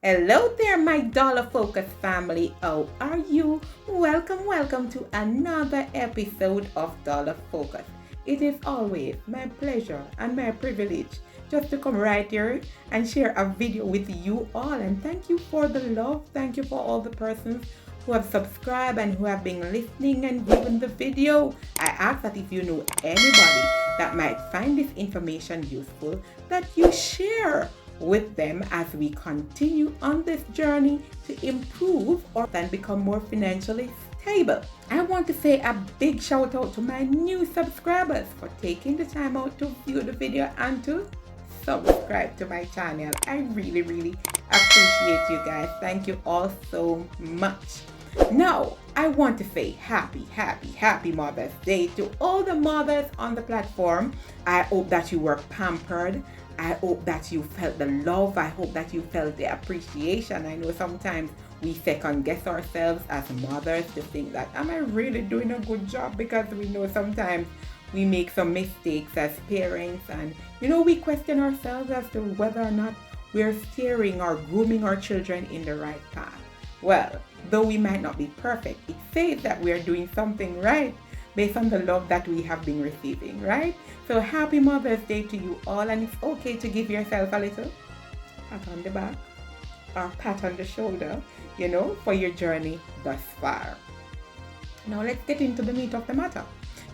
Hello there, my DollarFOCUS family. How are you? Welcome to another episode of DollarFOCUS. It is always my pleasure and my privilege just to come right here and share a video with you all. And thank you for the love. Thank you for all the persons who have subscribed and who have been listening and viewing the video. I ask that if you know anybody that might find this information useful, that you share with them as we continue on this journey to improve or then become more financially stable. I want to say a big shout out to my new subscribers for taking the time out to view the video and to subscribe to my channel. I really appreciate you guys. Thank you all so much. Now, I want to say happy Mother's Day to all the mothers on the platform. I hope that you were pampered. I hope that you felt the love. I hope that you felt the appreciation. I know sometimes we second guess ourselves as mothers to think that, am I really doing a good job? Because we know sometimes we make some mistakes as parents, and we question ourselves as to whether or not we're steering or grooming our children in the right path. Well, though we might not be perfect, it says that we're doing something right based on the love that we have been receiving, right? So happy Mother's Day to you all, and it's okay to give yourself a little pat on the back or pat on the shoulder, for your journey thus far. Now let's get into the meat of the matter.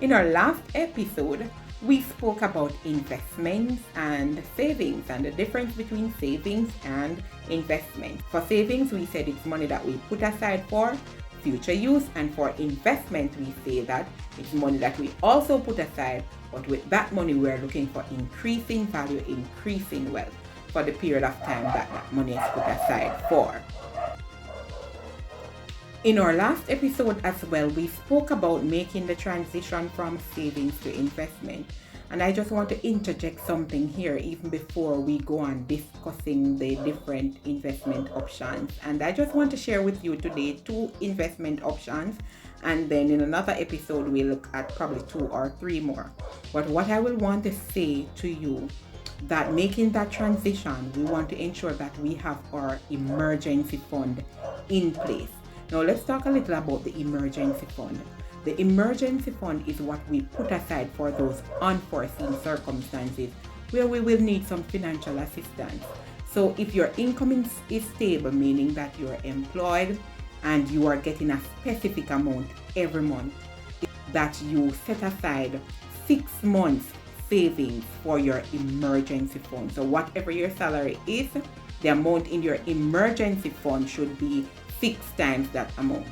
In our last episode, we spoke about investments and savings and the difference between savings and investment. For savings, we said it's money that we put aside for future use, and for investment we say that it's money that we also put aside, but with that money we're looking for increasing value, increasing wealth for the period of time that money is put aside for. In our last episode as well, we spoke about making the transition from savings to investment. And I just want to interject something here even before we go on discussing the different investment options. And I just want to share with you today 2 investment options. And then in another episode, we'll look at probably 2 or 3 more. But what I will want to say to you, that making that transition, we want to ensure that we have our emergency fund in place. Now let's talk a little about the emergency fund. The emergency fund is what we put aside for those unforeseen circumstances where we will need some financial assistance. So if your income is stable, meaning that you're employed and you are getting a specific amount every month, that you set aside 6 months savings for your emergency fund. So whatever your salary is, the amount in your emergency fund should be 6 times that amount.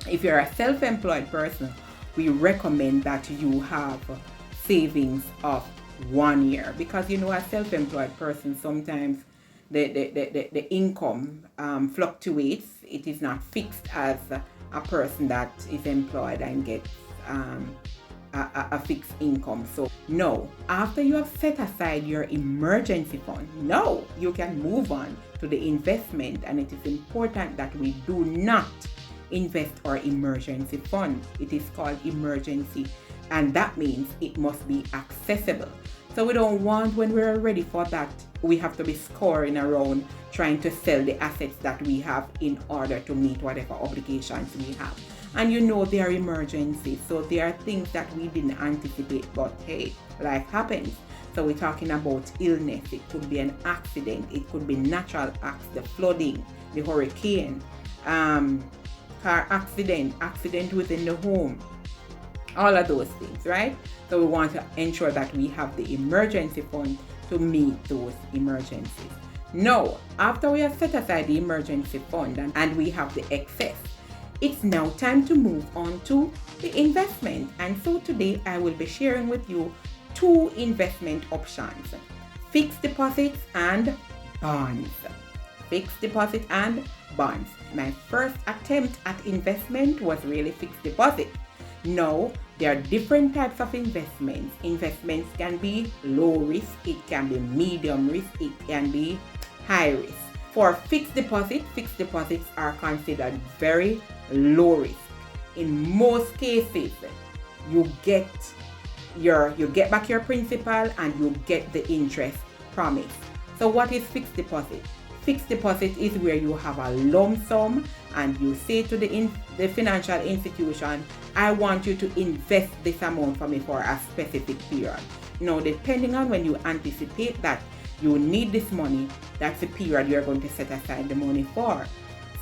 If you're a self-employed person, we recommend that you have savings of 1 year, because a self-employed person, sometimes the income fluctuates. It is not fixed as a person that is employed and gets a fixed income. So no, after you have set aside your emergency fund, no, you can move on to the investment. And it is important that we do not invest our emergency fund. It is called emergency, and that means it must be accessible. So we don't want, when we're ready for that, we have to be scouring around trying to sell the assets that we have in order to meet whatever obligations we have. And they are emergencies, so there are things that we didn't anticipate, but hey, life happens. So we're talking about illness. It could be an accident, it could be natural acts, the flooding, the hurricane, car accident within the home, all of those things, right? So we want to ensure that we have the emergency fund to meet those emergencies. Now, after we have set aside the emergency fund and we have the excess, it's now time to move on to the investment. And so today I will be sharing with you 2 investment options: fixed deposits and bonds. Fixed deposit and bonds. My first attempt at investment was really fixed deposit. Now, there are different types of investments. Investments can be low risk, it can be medium risk, it can be high risk. For fixed deposits are considered very low risk. In most cases, you get back your principal and you get the interest promised. So what is fixed deposit? Fixed deposit is where you have a lump sum and you say to the financial institution, I want you to invest this amount for me for a specific period. Now, depending on when you anticipate that you need this money, that's the period you're going to set aside the money for.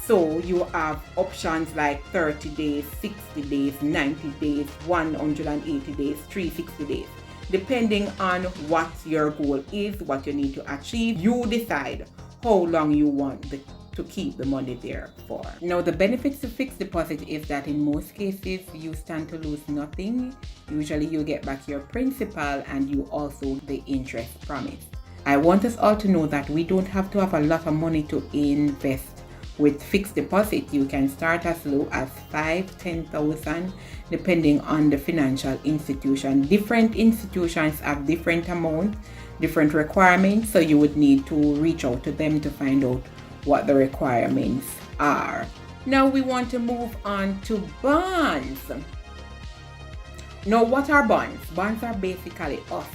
So you have options like 30 days, 60 days, 90 days, 180 days, 360 days. Depending on what your goal is, what you need to achieve, you decide how long you want to keep the money there for. Now, the benefits to fixed deposit is that in most cases, you stand to lose nothing. Usually you get back your principal and you also the interest promised. I want us all to know that we don't have to have a lot of money to invest. With fixed deposit, you can start as low as 5,000-10,000 depending on the financial institution. Different institutions have different amounts, different requirements, so you would need to reach out to them to find out what the requirements are. Now we want to move on to bonds. Now, what are bonds? Bonds are basically us,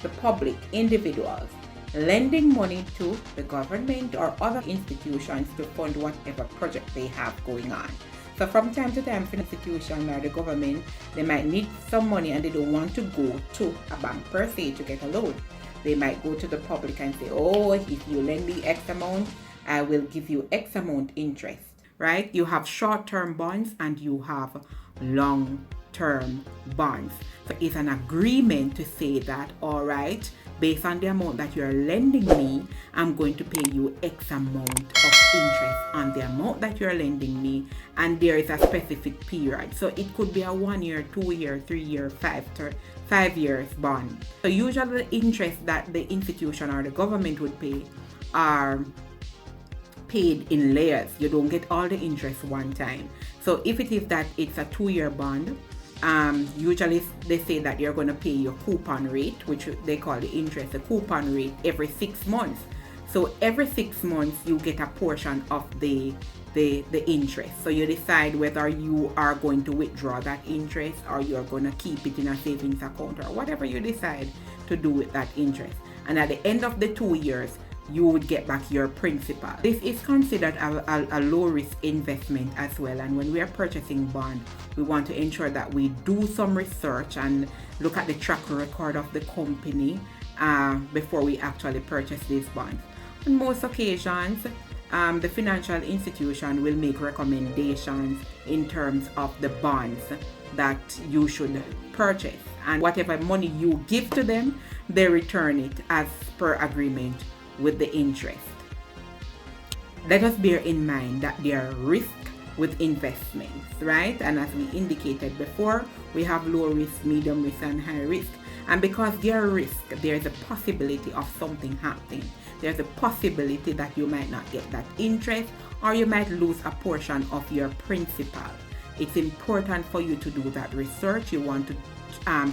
the public, individuals, lending money to the government or other institutions to fund whatever project they have going on. So from time to time, for an institution or the government, they might need some money and they don't want to go to a bank per se to get a loan. They might go to the public and say, oh, if you lend me X amount, I will give you X amount interest, right? You have short-term bonds and you have long-term bonds. So it's an agreement to say that, all right, based on the amount that you're lending me, I'm going to pay you X amount of interest on the amount that you're lending me, and there is a specific period. So it could be a 1 year, 2 year, 3 year, 5 years bond. So usually the interest that the institution or the government would pay are paid in layers. You don't get all the interest one time. So if it is that it's a 2-year bond, usually they say that you're going to pay your coupon rate, which they call the interest, the coupon rate, every 6 months. So every 6 months you get a portion of the interest. So you decide whether you are going to withdraw that interest or you're going to keep it in a savings account or whatever you decide to do with that interest. And at the end of the 2 years, you would get back your principal. This is considered a low-risk investment as well. And when we are purchasing bond, we want to ensure that we do some research and look at the track record of the company before we actually purchase these bonds. On most occasions, the financial institution will make recommendations in terms of the bonds that you should purchase. And whatever money you give to them, they return it as per agreement with the interest. Let us bear in mind that there are risks with investments, right? And as we indicated before, we have low risk, medium risk, and high risk. And because there are risks, there's a possibility of something happening. There's a possibility that you might not get that interest or you might lose a portion of your principal. It's important for you to do that research. You want to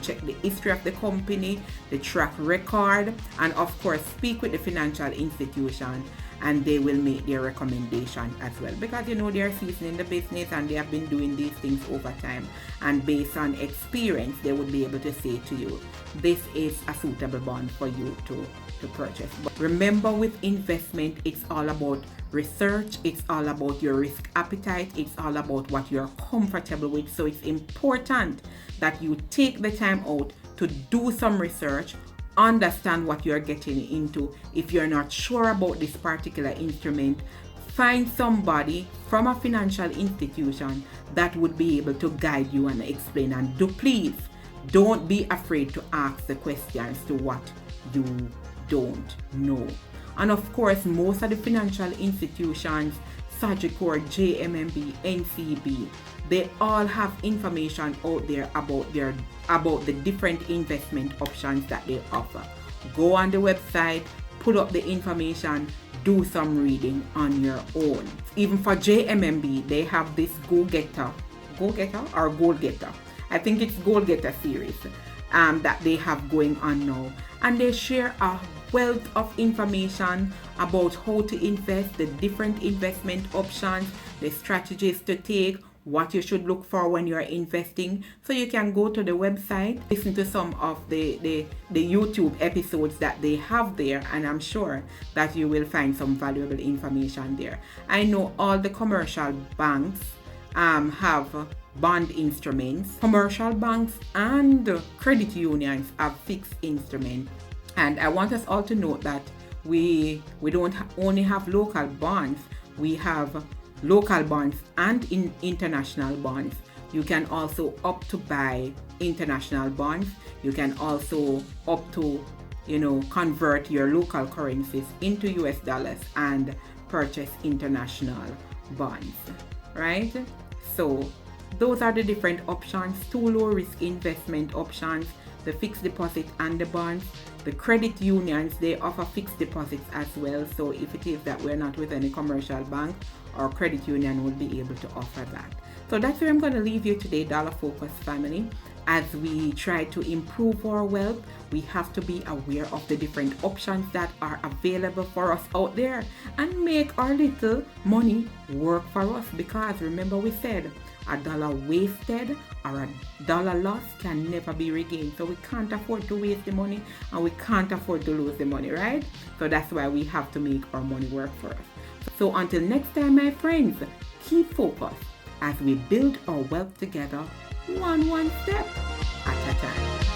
check the history of the company, the track record, and of course speak with the financial institution and they will make their recommendation as well, because you know they're seasoned in the business and they have been doing these things over time, and based on experience they would be able to say to you, this is a suitable bond for you to purchase. But remember, with investment, it's all about research, it's all about your risk appetite, it's all about what you're comfortable with. So it's important that you take the time out to do some research, understand what you're getting into. If you're not sure about this particular instrument, find somebody from a financial institution that would be able to guide you and explain. And please don't be afraid to ask the questions to what you don't know. And of course, most of the financial institutions, Sagicor, JMMB, NCB, they all have information out there about the different investment options that they offer. Go on the website, pull up the information, do some reading on your own. Even for JMMB, they have this Goal Getter, I think it's Goal Getter series that they have going on now, and they share a wealth of information about how to invest, the different investment options, the strategies to take, what you should look for when you're investing. So you can go to the website, listen to some of the YouTube episodes that they have there, and I'm sure that you will find some valuable information there. I know all the commercial banks have bond instruments. Commercial banks and credit unions have fixed instruments. And I want us all to note that we don't only have local bonds, we have local bonds and international bonds. You can also opt to buy international bonds. You can also opt to, convert your local currencies into US dollars and purchase international bonds, right? So those are the different options, 2 low risk investment options, the fixed deposit and the bonds. The credit unions, they offer fixed deposits as well. So if it is that we're not with any commercial bank, our credit union will be able to offer that. So that's where I'm going to leave you today, DollarFOCUS family. As we try to improve our wealth, we have to be aware of the different options that are available for us out there and make our little money work for us. Because remember, we said a dollar wasted or a dollar lost can never be regained. So we can't afford to waste the money and we can't afford to lose the money, right? So that's why we have to make our money work for us. So until next time, my friends, keep focused as we build our wealth together, one step at a time.